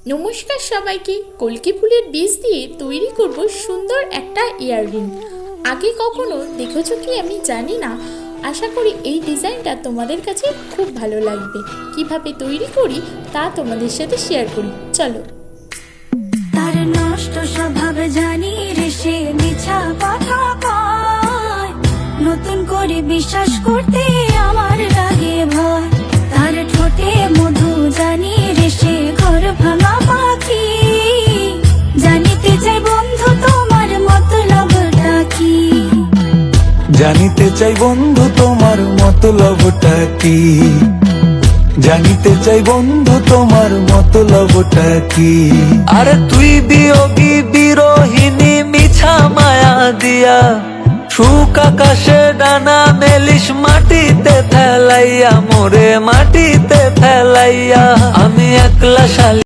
নমস্কার সবাইকে। কলকে ফুলের বীজ দিয়ে তৈরি করব সুন্দর একটা ইয়াররিং। আগে কখনো দেখেছো কি আমি জানি না, আশা করি এই ডিজাইনটা তোমাদের কাছে খুব ভালো লাগবে। কিভাবে তৈরি করি তা তোমাদের সাথে শেয়ার করি, চলো। তার নষ্ট স্বভাব জানি রে, সে মিছা কথা কয়, নতুন করে বিশ্বাস করতে আমার লাগে ভয়। তার ঠোঁটে মধু জানি রে, সে ঘর ভাঙা পাখি। জানিতে চাই বন্ধু তোমার মতলবটা কি, জানিতে চাই বন্ধু তোমার মতলবটা কি, জানিতে চাই বন্ধু তোমার মতলবটা কি। আরে তুই বিয়োগী বিরোহিনী মিছা মায়া দিয়া, সুখ আকাশে ডানা মেলিস মাটিতে ফেলাইয়া, মোরে মাটিতে ফেলাইয়া। আমি একলা শালি